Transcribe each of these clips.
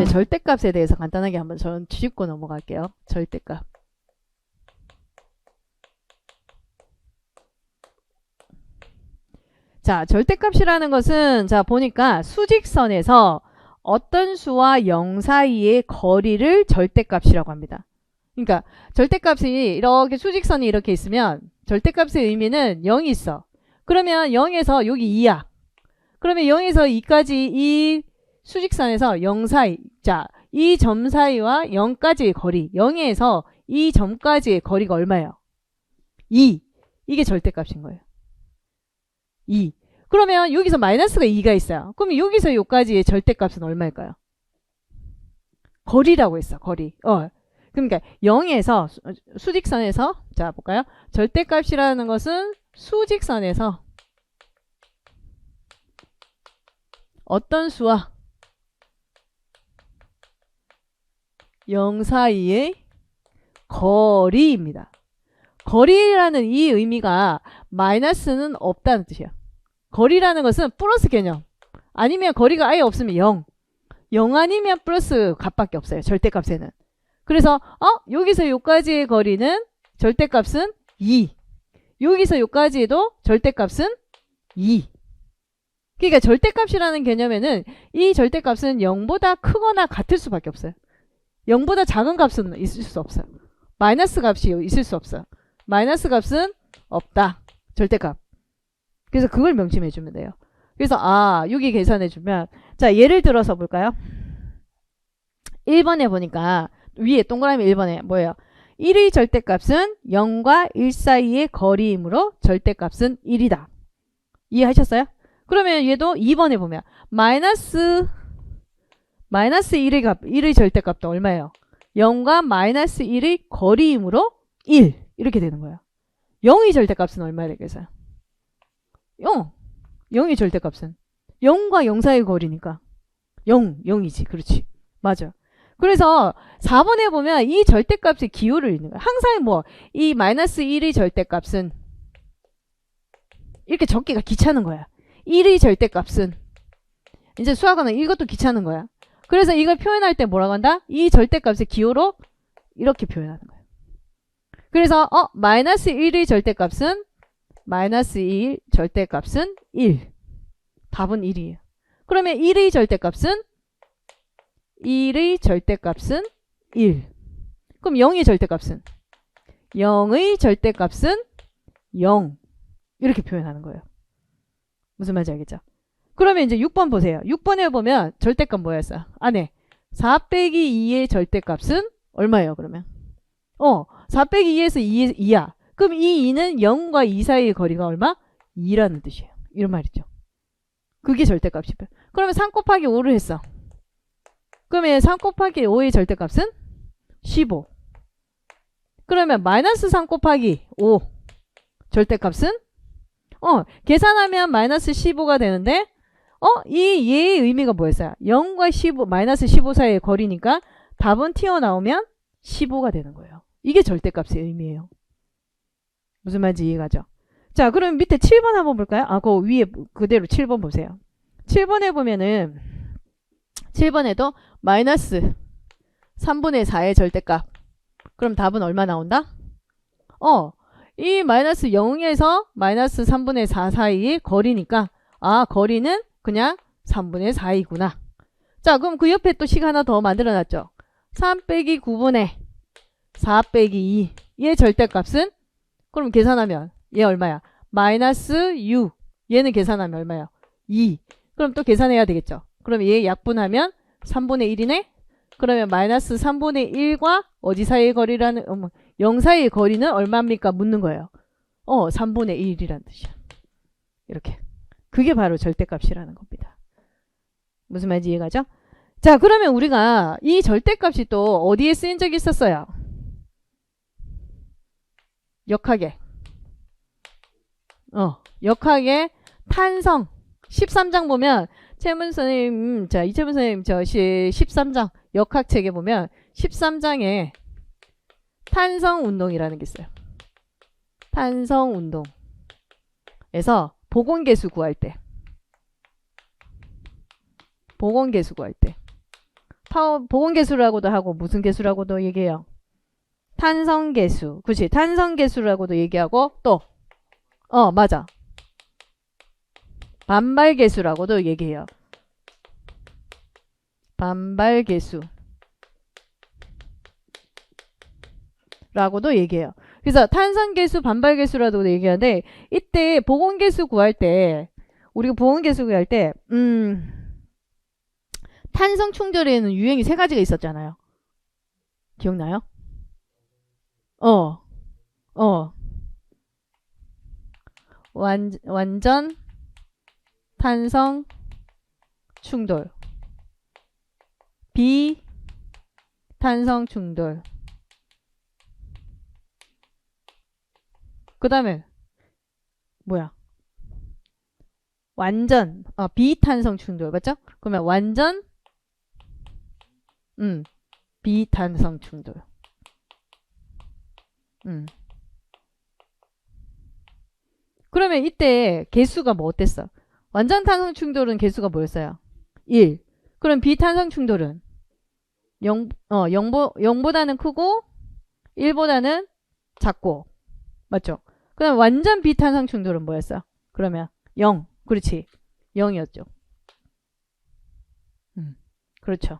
절대값에 대해서 간단하게 한번 전 짚고 넘어갈게요. 절대값. 자, 절대값이라는 것은 자 보니까 수직선에서 어떤 수와 0 사이의 거리를 절대값이라고 합니다. 그러니까 절대값이 이렇게 수직선이 이렇게 있으면 절대값의 의미는 0이 있어. 그러면 0에서 여기 2야. 그러면 0에서 2까지 이 수직선에서 0 사이, 자, 이 점 사이와 0까지의 거리, 0에서 이 점까지의 거리가 얼마예요? 2. 이게 절대값인 거예요. 2. 그러면 여기서 마이너스가 2가 있어요. 그럼 여기서 여기까지의 절대값은 얼마일까요? 거리라고 했어. 거리. 그러니까 0에서 수직선에서 자 볼까요? 절대값이라는 것은 수직선에서 어떤 수와 0 사이의 거리입니다. 거리라는 이 의미가 마이너스는 없다는 뜻이에요. 거리라는 것은 플러스 개념. 아니면 거리가 아예 없으면 0. 0 아니면 플러스 값밖에 없어요. 절대값에는. 그래서 여기서 여기까지의 거리는 절대값은 2. 여기서 여기까지도 절대값은 2. 그러니까 절대값이라는 개념에는 이 절대값은 0보다 크거나 같을 수밖에 없어요. 0보다 작은 값은 있을 수 없어요. 마이너스 값이 있을 수 없어요. 마이너스 값은 없다. 절대값. 그래서 그걸 명심해 주면 돼요. 그래서 여기 계산해 주면 자 예를 들어서 볼까요? 1번에 보니까 위에 동그라미 1번에 뭐예요? 1의 절대값은 0과 1 사이의 거리이므로 절대값은 1이다. 이해하셨어요? 그러면 얘도 2번에 보면 마이너스 1의 절대값도 얼마예요? 0과 마이너스 1의 거리이므로 1 이렇게 되는 거예요. 0의 절대값은 얼마야 되겠어요? 0의 절대값은 0과 0 사이의 거리니까 0이지. 그렇지. 맞아. 그래서 4번에 보면 이 절대값의 기호를 읽는 거야. 항상 이 마이너스 1의 절대값은 이렇게 적기가 귀찮은 거야. 1의 절대값은 이제 수학은 이것도 귀찮은 거야. 그래서 이걸 표현할 때 뭐라고 한다? 이 절대값의 기호로 이렇게 표현하는 거야. 그래서 마이너스 1의 절대값은 마이너스 1 절대값은 1. 답은 1이에요. 그러면 1의 절대값은 1의 절대값은 1. 그럼 0의 절대값은 0의 절대값은 0. 이렇게 표현하는 거예요. 무슨 말인지 알겠죠? 그러면 이제 6번 보세요. 6번에 보면 절대값 뭐였어요? 안에 4 빼기 2의 절대값은 얼마예요, 그러면? 4 빼기 2에서 2야. 그럼 이 2는 0과 2 사이의 거리가 얼마? 2라는 뜻이에요. 이런 말이죠. 그게 절대값이에요. 그러면 3 곱하기 5를 했어. 그러면 3 곱하기 5의 절대값은 15. 그러면 마이너스 3 곱하기 5 절대값은 계산하면 마이너스 15가 되는데 이 얘의 의미가 뭐였어요? 0과 15, 마이너스 15 사이의 거리니까 답은 튀어나오면 15가 되는 거예요. 이게 절대값의 의미예요. 무슨 말인지 이해가죠? 자, 그럼 밑에 7번 한번 볼까요? 그 위에 그대로 7번 보세요. 7번에 보면은 7번에도 마이너스 3분의 4의 절대값. 그럼 답은 얼마 나온다? 이 마이너스 0에서 마이너스 3분의 4 사이의 거리니까 거리는 그냥 3분의 4이구나. 자, 그럼 그 옆에 또 식 하나 더 만들어놨죠. 3 빼기 9분의 4 빼기 2. 얘 절대값은 그럼 계산하면 얘 얼마야? 마이너스 6. 얘는 계산하면 얼마야? 2. 그럼 또 계산해야 되겠죠. 그럼 얘 약분하면 3분의 1이네? 그러면 마이너스 3분의 1과 어디 사이의 거리라는 0 사이의 거리는 얼마입니까? 묻는 거예요. 3분의 1이라는 뜻이야. 이렇게. 그게 바로 절대값이라는 겁니다. 무슨 말인지 이해가죠? 자, 그러면 우리가 이 절대값이 또 어디에 쓰인 적이 있었어요? 역학에. 역학에 탄성. 13장 보면 최문 선생님, 이채문 선생님 13장 역학책에 보면 13장에 탄성운동이라는 게 있어요. 탄성운동에서 보건계수 구할 때 보건계수라고도 하고 무슨 계수라고도 얘기해요. 탄성계수. 그치? 탄성계수라고도 얘기하고 또 맞아. 반발계수라고도 얘기해요. 반발계수 라고도 얘기해요. 그래서 탄성계수, 반발계수라고도 얘기하는데 이때 보건계수 구할 때 우리가 보건계수 구할 때 탄성 충돌에는 유형이 3가지가 있었잖아요. 기억나요? 완전 탄성 충돌, 비탄성 충돌. 그 다음에 뭐야? 완전 비탄성 충돌 맞죠? 그러면 완전 비탄성 충돌. 그러면 이때 개수가 뭐 어땠어? 완전 탄성 충돌은 개수가 뭐였어요? 1. 그럼 비탄성 충돌은 0보다는 크고 1보다는 작고 맞죠? 그럼 완전 비탄성 충돌은 뭐였어? 그러면 0. 그렇지. 0이었죠. 그렇죠.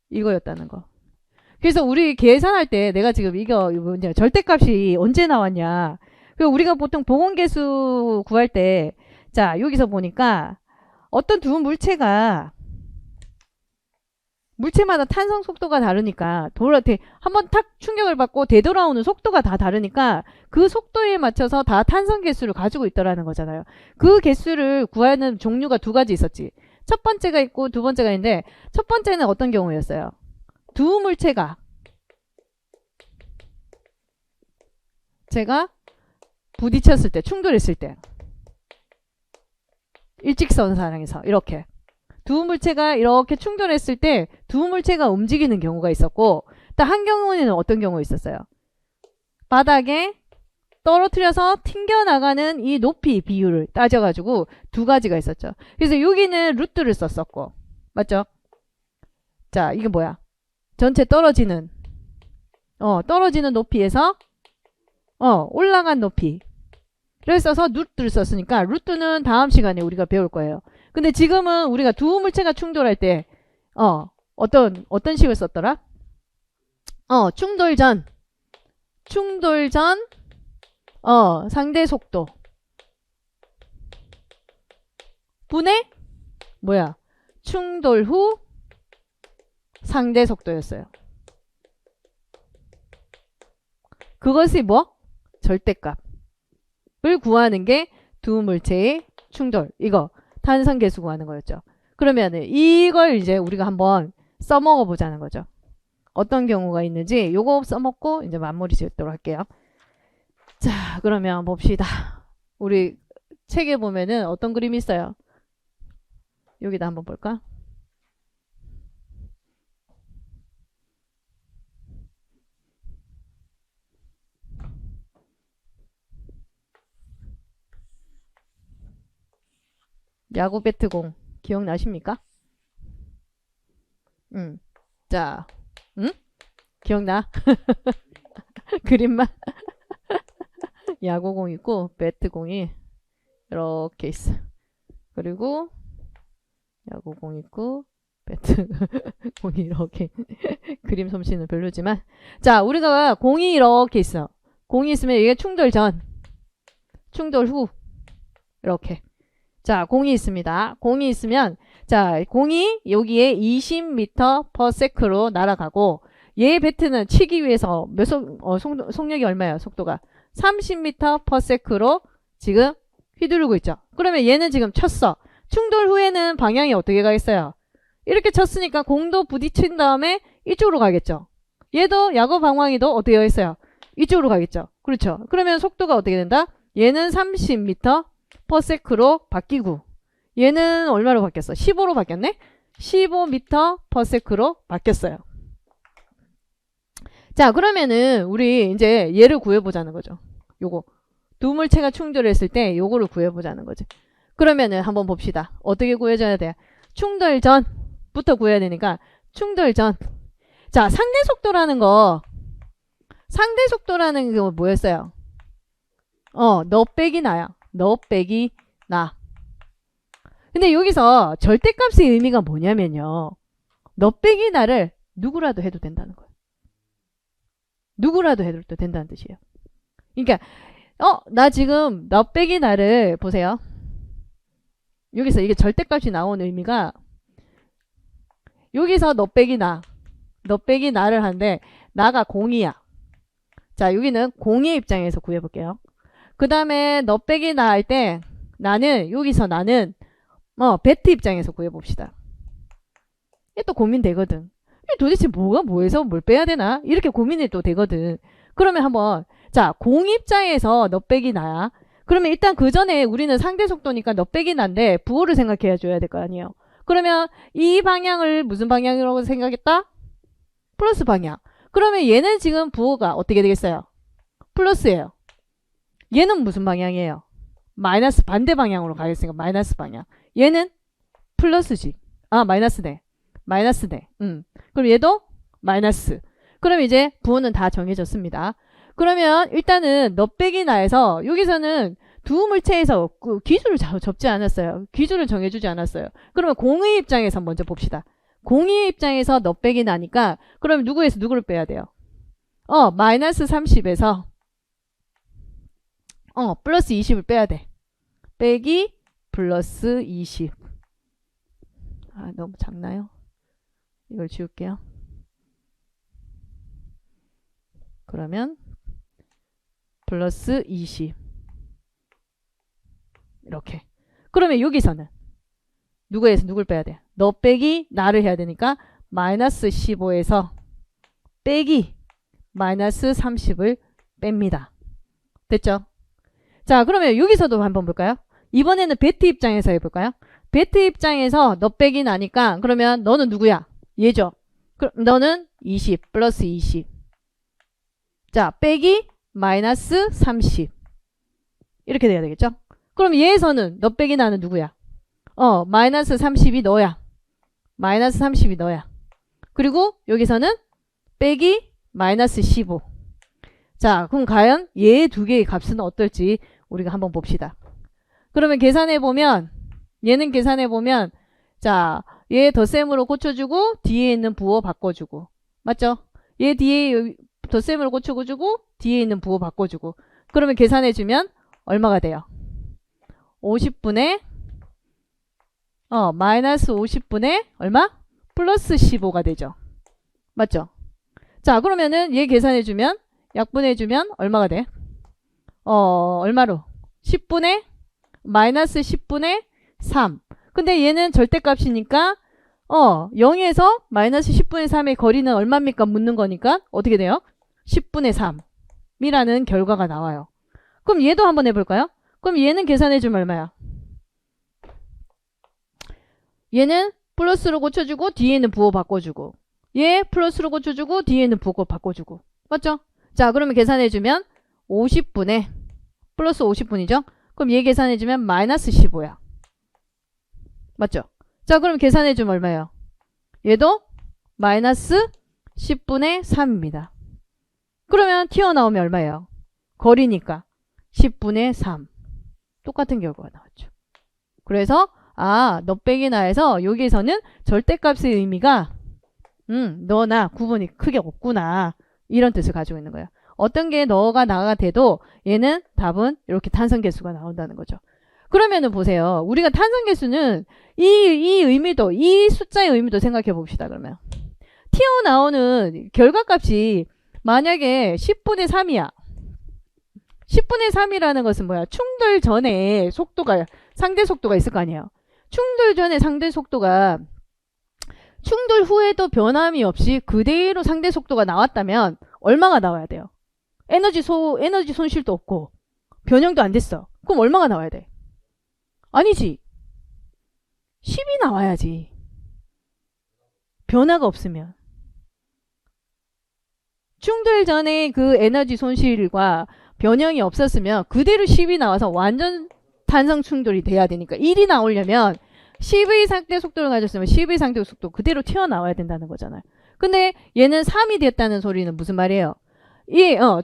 이거였다는 거. 그래서 우리 계산할 때 내가 지금 이거 뭐냐 절대값이 언제 나왔냐. 그리고 우리가 보통 보건계수 구할 때 자 여기서 보니까 어떤 두 물체마다 탄성 속도가 다르니까 한번 탁 충격을 받고 되돌아오는 속도가 다 다르니까 그 속도에 맞춰서 다 탄성 개수를 가지고 있더라는 거잖아요. 그 개수를 구하는 종류가 2가지 있었지. 첫 번째가 있고 두 번째가 있는데 첫 번째는 어떤 경우였어요? 두 물체가 제가 부딪혔을 때 충돌했을 때 일직선상에서 이렇게 두 물체가 이렇게 충돌했을 때 두 물체가 움직이는 경우가 있었고 또 한 경우에는 어떤 경우가 있었어요? 바닥에 떨어뜨려서 튕겨나가는 이 높이 비율을 따져가지고 2가지가 있었죠. 그래서 여기는 루트를 썼었고 맞죠? 자 이게 뭐야? 전체 떨어지는 높이에서 올라간 높이를 써서 루트를 썼으니까 루트는 다음 시간에 우리가 배울 거예요. 근데 지금은 우리가 두 물체가 충돌할 때 어떤 식을 썼더라? 충돌 전 상대 속도 분의 뭐야? 충돌 후 상대 속도였어요. 그것이 뭐? 절대값을 구하는 게 두 물체의 충돌. 이거 탄성계수 구하는 거였죠. 그러면 이걸 이제 우리가 한번 써먹어 보자는 거죠. 어떤 경우가 있는지 요거 써먹고 이제 마무리 짓도록 할게요. 자 그러면 봅시다. 우리 책에 보면은 어떤 그림이 있어요? 여기다 한번 볼까? 야구 배트공 기억나십니까? 자, 기억나? 그림만? 야구공 있고 배트공이 이렇게 있어. 그리고 야구공 있고 배트공이 이렇게 그림 솜씨는 별로지만 자 우리가 공이 이렇게 있어. 공이 있으면 이게 충돌 전, 충돌 후 이렇게 자 공이 있습니다. 공이 있으면 자 공이 여기에 20m/s로 날아가고 얘 배트는 치기 위해서 속력이 얼마예요? 속도가 30m/s로 지금 휘두르고 있죠. 그러면 얘는 지금 쳤어. 충돌 후에는 방향이 어떻게 가겠어요? 이렇게 쳤으니까 공도 부딪힌 다음에 이쪽으로 가겠죠. 얘도 야구 방망이도 어떻게 가겠어요? 이쪽으로 가겠죠. 그렇죠. 그러면 속도가 어떻게 된다? 얘는 30m/s로 바뀌고 얘는 얼마로 바뀌었어? 15로 바뀌었네? 15m/s로 바뀌었어요. 자 그러면은 우리 이제 얘를 구해보자는 거죠. 요거 두 물체가 충돌했을 때 요거를 구해보자는 거죠. 그러면은 한번 봅시다. 어떻게 구해줘야 돼? 충돌 전 부터 구해야 되니까 충돌 전. 자, 상대 속도라는 거 뭐였어요? 너 빼기 나야. 너 빼기 나. 근데 여기서 절대값의 의미가 뭐냐면요. 너 빼기 나를 누구라도 해도 된다는 거예요. 누구라도 해도 된다는 뜻이에요. 그러니까 나 지금 너 빼기 나를 보세요. 여기서 이게 절대값이 나온 의미가 여기서 너 빼기 나를 하는데 나가 공이야. 자, 여기는 공의 입장에서 구해볼게요. 그 다음에 너 빼기 나 할 때 여기서 나는 배트 입장에서 구해봅시다. 이게 또 고민되거든. 도대체 뭐가 뭐해서 뭘 빼야 되나? 이렇게 고민이 또 되거든. 그러면 한번 자, 공 입장에서 너 빼기 나야. 그러면 일단 그 전에 우리는 상대 속도니까 너 빼기 난데 부호를 생각해 줘야 될 거 아니에요. 그러면 이 방향을 무슨 방향이라고 생각했다? 플러스 방향. 그러면 얘는 지금 부호가 어떻게 되겠어요? 플러스예요. 얘는 무슨 방향이에요? 마이너스 반대 방향으로 가겠으니까 마이너스 방향. 얘는 플러스지. 아, 마이너스네. 그럼 얘도 마이너스. 그럼 이제 부호는 다 정해졌습니다. 그러면 일단은 너 빼기 나에서 여기서는 두 물체에서 기술을 접지 않았어요. 기술을 정해주지 않았어요. 그러면 공의 입장에서 먼저 봅시다. 공의 입장에서 너 빼기 나니까 그럼 누구에서 누구를 빼야 돼요? 마이너스 30에서 플러스 20을 빼야 돼. 빼기 플러스 20. 아, 너무 작나요? 이걸 지울게요. 그러면 플러스 20 이렇게. 그러면 여기서는 누구에서 누굴 빼야 돼? 너 빼기 나를 해야 되니까 마이너스 15에서 빼기 마이너스 30을 뺍니다. 됐죠? 자, 그러면 여기서도 한번 볼까요? 이번에는 배트 입장에서 해볼까요? 배트 입장에서 너 빼기 나니까 그러면 너는 누구야? 얘죠. 그럼 너는 20 플러스 20. 자, 빼기 마이너스 30. 이렇게 돼야 되겠죠? 그럼 얘에서는 너 빼기 나는 누구야? 마이너스 30이 너야. 마이너스 30이 너야. 그리고 여기서는 빼기 마이너스 15. 자, 그럼 과연 얘 두 개의 값은 어떨지 우리가 한번 봅시다. 그러면 계산해보면 얘는 계산해보면 자, 얘 덧셈으로 고쳐주고 뒤에 있는 부호 바꿔주고 맞죠? 얘 뒤에 덧셈으로 고쳐주고 뒤에 있는 부호 바꿔주고 그러면 계산해주면 얼마가 돼요? 50분의 마이너스 50분의 얼마? 플러스 15가 되죠. 맞죠? 자, 그러면은 얘 계산해주면 약분해주면 얼마가 돼? 얼마로? 10분의 마이너스 10분의 3. 근데 얘는 절대값이니까 0에서 마이너스 10분의 3의 거리는 얼마입니까? 묻는 거니까 어떻게 돼요? 10분의 3이라는 결과가 나와요. 그럼 얘도 한번 해볼까요? 그럼 얘는 계산해주면 얼마야? 얘는 플러스로 고쳐주고 뒤에는 부호 바꿔주고 얘 플러스로 고쳐주고 뒤에는 부호 바꿔주고 맞죠? 자, 그러면 계산해주면 50분의 플러스 50분이죠? 그럼 얘 계산해주면 마이너스 15야. 맞죠? 자, 그럼 계산해주면 얼마예요? 얘도 마이너스 10분의 3입니다. 그러면 튀어나오면 얼마예요? 거리니까 10분의 3. 똑같은 결과가 나왔죠. 그래서 너 빼기 나에서 여기에서는 절대값의 의미가 너나 구분이 크게 없구나. 이런 뜻을 가지고 있는 거예요. 어떤 게 너가 나가 돼도 얘는 답은 이렇게 탄성계수가 나온다는 거죠. 그러면은 보세요. 우리가 탄성계수는 이 의미도 이 숫자의 의미도 생각해 봅시다. 그러면 튀어나오는 결과값이 만약에 10분의 3이야. 10분의 3이라는 것은 뭐야? 충돌 전에 속도가 상대 속도가 있을 거 아니에요. 충돌 전에 상대 속도가 충돌 후에도 변함이 없이 그대로 상대 속도가 나왔다면 얼마가 나와야 돼요? 에너지 손실도 없고 변형도 안 됐어. 그럼 얼마가 나와야 돼? 아니지. 10이 나와야지. 변화가 없으면. 충돌 전에 그 에너지 손실과 변형이 없었으면 그대로 10이 나와서 완전 탄성 충돌이 돼야 되니까 1이 나오려면 10의 상대 속도를 가졌으면 10의 상대 속도 그대로 튀어나와야 된다는 거잖아요. 근데 얘는 3이 됐다는 소리는 무슨 말이에요?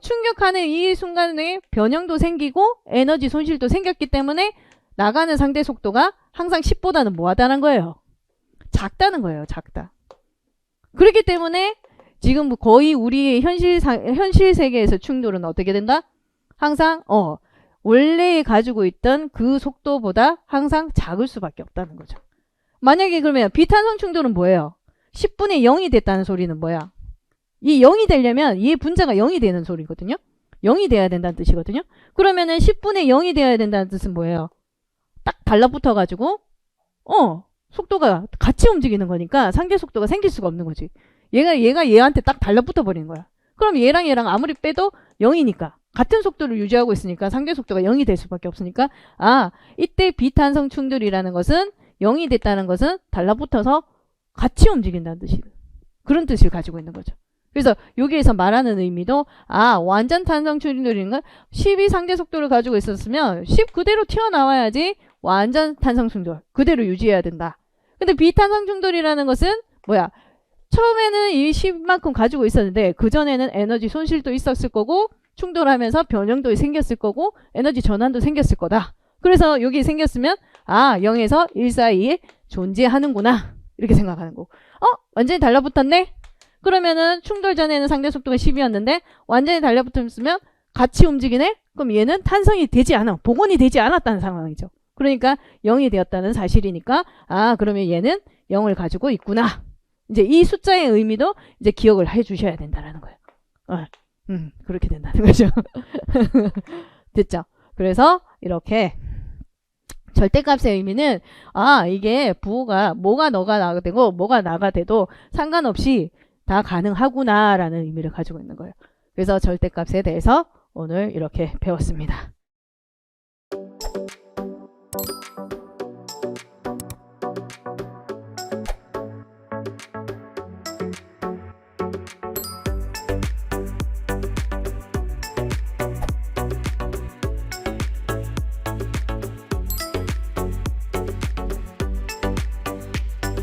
충격하는 이 순간에 변형도 생기고 에너지 손실도 생겼기 때문에 나가는 상대 속도가 항상 10보다는 뭐하다는 거예요? 작다는 거예요. 작다. 그렇기 때문에 지금 거의 우리 현실 세계에서 충돌은 어떻게 된다? 항상 원래 가지고 있던 그 속도보다 항상 작을 수밖에 없다는 거죠. 만약에 그러면 비탄성 충돌은 뭐예요? 10분의 0이 됐다는 소리는 뭐야? 이 0이 되려면 이 분자가 0이 되는 소리거든요. 0이 돼야 된다는 뜻이거든요. 그러면은 10분의 0이 되어야 된다는 뜻은 뭐예요? 딱 달라붙어 가지고 속도가 같이 움직이는 거니까 상대 속도가 생길 수가 없는 거지. 얘가 얘한테 딱 달라붙어 버리는 거야. 그럼 얘랑 아무리 빼도 0이니까 같은 속도를 유지하고 있으니까 상대 속도가 0이 될 수밖에 없으니까 이때 비탄성 충돌이라는 것은 0이 됐다는 것은 달라붙어서 같이 움직인다는 뜻이에요. 그런 뜻을 가지고 있는 거죠. 그래서 여기에서 말하는 의미도 완전 탄성 충돌인 건 10이 상대 속도를 가지고 있었으면 10 그대로 튀어나와야지 완전 탄성 충돌 그대로 유지해야 된다. 근데 비탄성 충돌이라는 것은 뭐야? 처음에는 이 10만큼 가지고 있었는데 그전에는 에너지 손실도 있었을 거고 충돌하면서 변형도 생겼을 거고 에너지 전환도 생겼을 거다. 그래서 여기 생겼으면 0에서 1 사이에 존재하는구나. 이렇게 생각하는 거고. 완전히 달라붙었네? 그러면은 충돌 전에는 상대 속도가 10이었는데 완전히 달라붙었으면 같이 움직이네? 그럼 얘는 탄성이 되지 않아. 복원이 되지 않았다는 상황이죠. 그러니까 0이 되었다는 사실이니까 그러면 얘는 0을 가지고 있구나. 이제 이 숫자의 의미도 이제 기억을 해 주셔야 된다라는 거예요. 그렇게 된다는 거죠. 됐죠? 그래서 이렇게 절대값의 의미는 이게 부호가 뭐가 너가 나가 되고 뭐가 나가 돼도 상관없이 다 가능하구나 라는 의미를 가지고 있는 거예요. 그래서 절대값에 대해서 오늘 이렇게 배웠습니다.